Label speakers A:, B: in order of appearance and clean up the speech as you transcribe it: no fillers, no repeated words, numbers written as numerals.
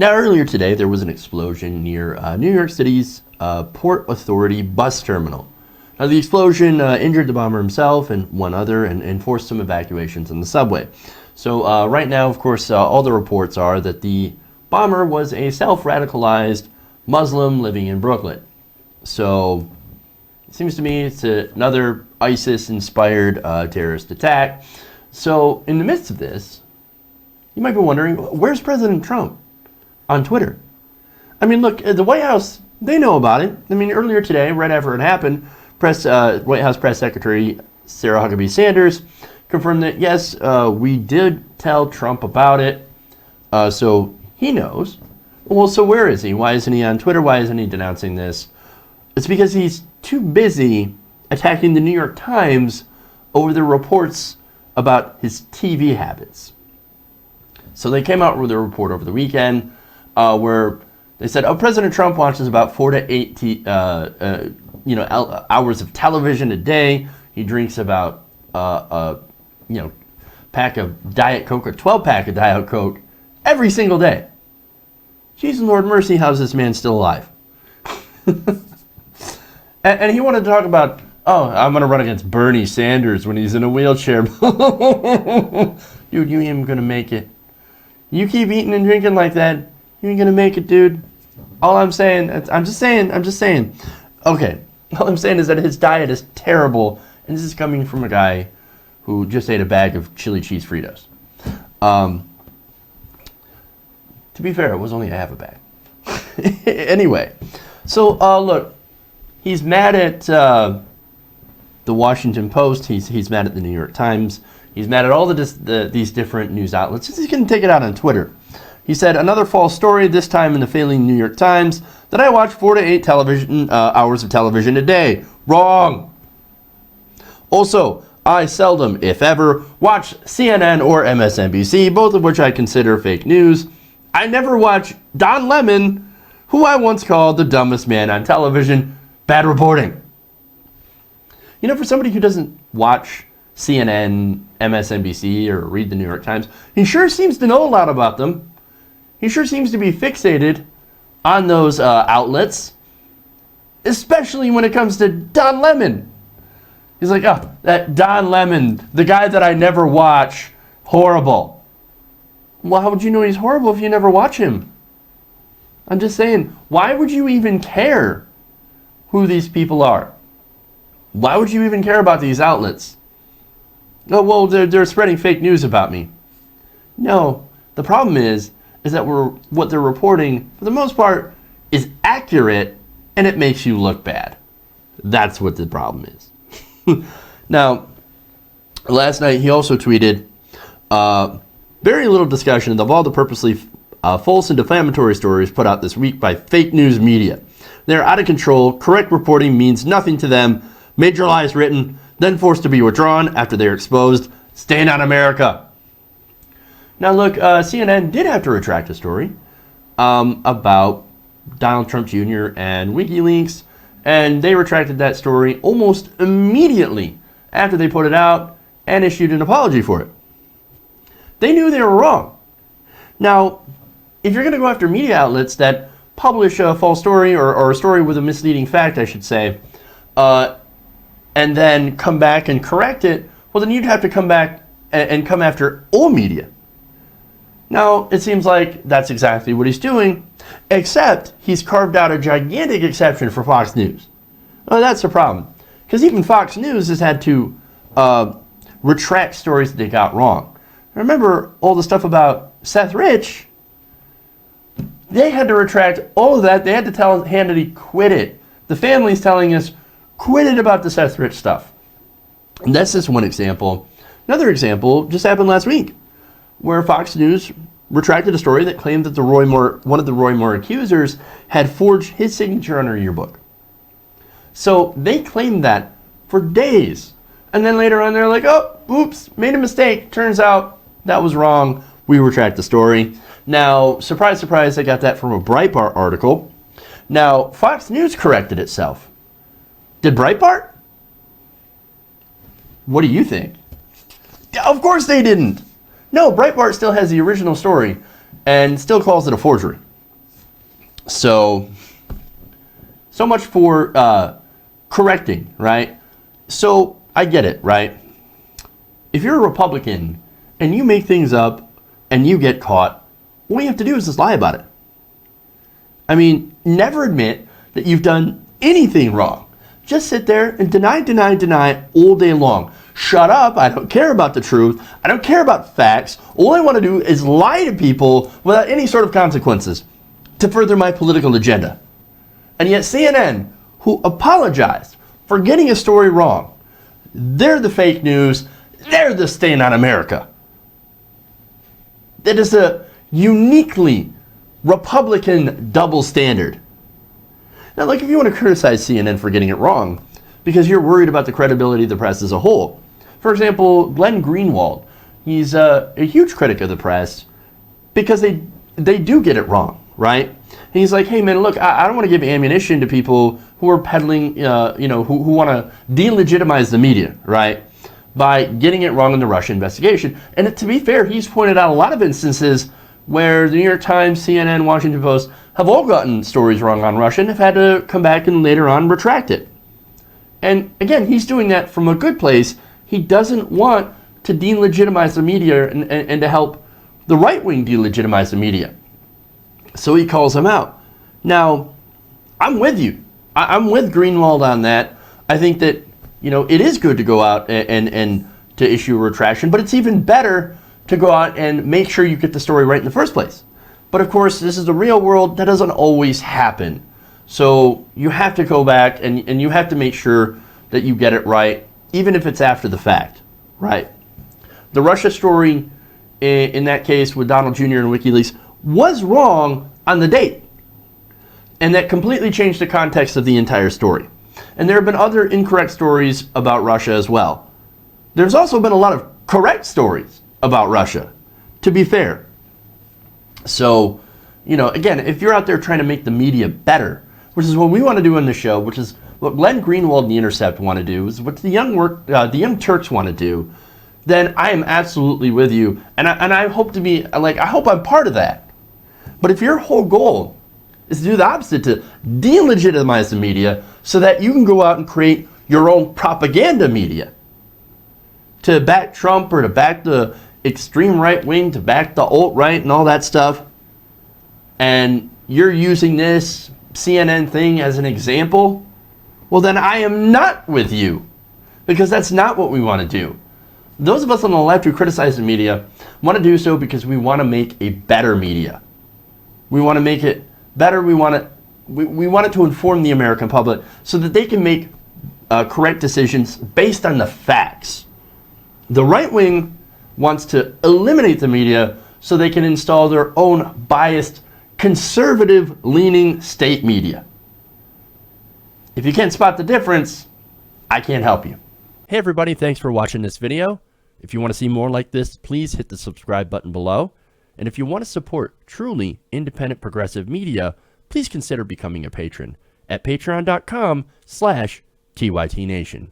A: Now, earlier today, there was an explosion near New York City's Port Authority bus terminal. Now, the explosion injured the bomber himself and one other and forced some evacuations in the subway. So right now, of course, all the reports are that the bomber was a self-radicalized Muslim living in Brooklyn. So it seems to me it's another ISIS-inspired terrorist attack. So in the midst of this, you might be wondering, where's President Trump on Twitter? I mean, look, the White House, they know about it. I mean, earlier today, right after it happened, White House Press Secretary Sarah Huckabee Sanders confirmed that, yes, we did tell Trump about it, so he knows. Well, so where is he? Why isn't he on Twitter? Why isn't he denouncing this? It's because he's too busy attacking the New York Times over the reports about his TV habits. So they came out with a report over the weekend where they said, President Trump watches about 4 to 8 hours of television a day. He drinks about pack of Diet Coke or 12-pack of Diet Coke every single day. Jesus Lord mercy, how's this man still alive? and he wanted to talk about, I'm going to run against Bernie Sanders when he's in a wheelchair. Dude, you ain't going to make it. You keep eating and drinking like that, you ain't going to make it, dude. All I'm saying, I'm just saying. Okay, all I'm saying is that his diet is terrible, and this is coming from a guy who just ate a bag of chili cheese Fritos. To be fair, it was only a half a bag. Anyway, so look, he's mad at the Washington Post. He's mad at the New York Times. He's mad at all these different news outlets. He's going to take it out on Twitter. He said, another false story, this time in the failing New York Times, that I watch 4 to 8 hours of television a day. Wrong. Also, I seldom, if ever, watch CNN or MSNBC, both of which I consider fake news. I never watch Don Lemon, who I once called the dumbest man on television. Bad reporting. You know, for somebody who doesn't watch CNN, MSNBC, or read the New York Times, he sure seems to know a lot about them. He sure seems to be fixated on those outlets, especially when it comes to Don Lemon. He's like, that Don Lemon, the guy that I never watch, horrible. Well, how would you know he's horrible if you never watch him? I'm just saying, why would you even care who these people are? Why would you even care about these outlets? Oh, well, they're spreading fake news about me. No, the problem is that what they're reporting, for the most part, is accurate, and it makes you look bad. That's what the problem is. Now, last night he also tweeted, very little discussion of all the purposely false and defamatory stories put out this week by fake news media. They're out of control. Correct reporting means nothing to them. Major lies written, then forced to be withdrawn after they're exposed. Stand on America. Now look, CNN did have to retract a story about Donald Trump Jr. and WikiLeaks, and they retracted that story almost immediately after they put it out and issued an apology for it. They knew they were wrong. Now, if you're going to go after media outlets that publish a false story or a story with a misleading fact, I should say, and then come back and correct it, well, then you'd have to come back and come after all media. Now, it seems like that's exactly what he's doing, except he's carved out a gigantic exception for Fox News. Well, that's the problem, because even Fox News has had to retract stories that they got wrong. Remember all the stuff about Seth Rich? They had to retract all of that. They had to tell Hannity, quit it. The family's telling us, quit it about the Seth Rich stuff. And that's just one example. Another example just happened last week, where Fox News retracted a story that claimed that one of the Roy Moore accusers had forged his signature on her yearbook. So they claimed that for days. And then later on, they're like, oops, made a mistake. Turns out that was wrong. We retract the story. Now, surprise, surprise, I got that from a Breitbart article. Now, Fox News corrected itself. Did Breitbart? What do you think? Of course they didn't. No, Breitbart still has the original story and still calls it a forgery. So much for correcting, right? So I get it, right? If you're a Republican and you make things up and you get caught, all you have to do is just lie about it. I mean, never admit that you've done anything wrong. Just sit there and deny all day long. Shut up, I don't care about the truth. I don't care about facts. All I want to do is lie to people without any sort of consequences to further my political agenda. And yet CNN, who apologized for getting a story wrong, they're the fake news, they're the stain on America. That is a uniquely Republican double standard. Now, like, if you want to criticize CNN for getting it wrong because you're worried about the credibility of the press as a whole. For example, Glenn Greenwald, he's a huge critic of the press because they do get it wrong, right? And he's like, hey, man, look, I don't want to give ammunition to people who are peddling, who want to delegitimize the media, right, by getting it wrong in the Russia investigation. And to be fair, he's pointed out a lot of instances where the New York Times, CNN, Washington Post have all gotten stories wrong on Russia and have had to come back and later on retract it. And again, he's doing that from a good place. He doesn't want to delegitimize the media and to help the right wing delegitimize the media. So he calls him out. Now, I'm with you. I'm with Greenwald on that. I think that, it is good to go out and to issue a retraction, but it's even better to go out and make sure you get the story right in the first place. But of course, this is the real world. That doesn't always happen. So you have to go back and you have to make sure that you get it right, even if it's after the fact, right? The Russia story in that case with Donald Jr. and WikiLeaks was wrong on the date. And that completely changed the context of the entire story. And there have been other incorrect stories about Russia as well. There's also been a lot of correct stories about Russia, to be fair. So, again, if you're out there trying to make the media better, which is what we want to do on the show, which is what Glenn Greenwald and The Intercept want to do, is what the Young Turks want to do, then I am absolutely with you. And I hope to be, I hope I'm part of that. But if your whole goal is to do the opposite, to delegitimize the media so that you can go out and create your own propaganda media, to back Trump or to back the extreme right wing, to back the alt-right and all that stuff, and you're using this CNN thing as an example, well, then I am not with you, because that's not what we want to do. Those of us on the left who criticize the media want to do so because we want to make a better media. We want to make it better. We want it to inform the American public so that they can make correct decisions based on the facts. The right wing wants to eliminate the media so they can install their own biased, conservative-leaning state media. If you can't spot the difference, I can't help you. Hey everybody, thanks for watching this video. If you want to see more like this, please hit the subscribe button below. And if you want to support truly independent progressive media, please consider becoming a patron at patreon.com/TYTNation.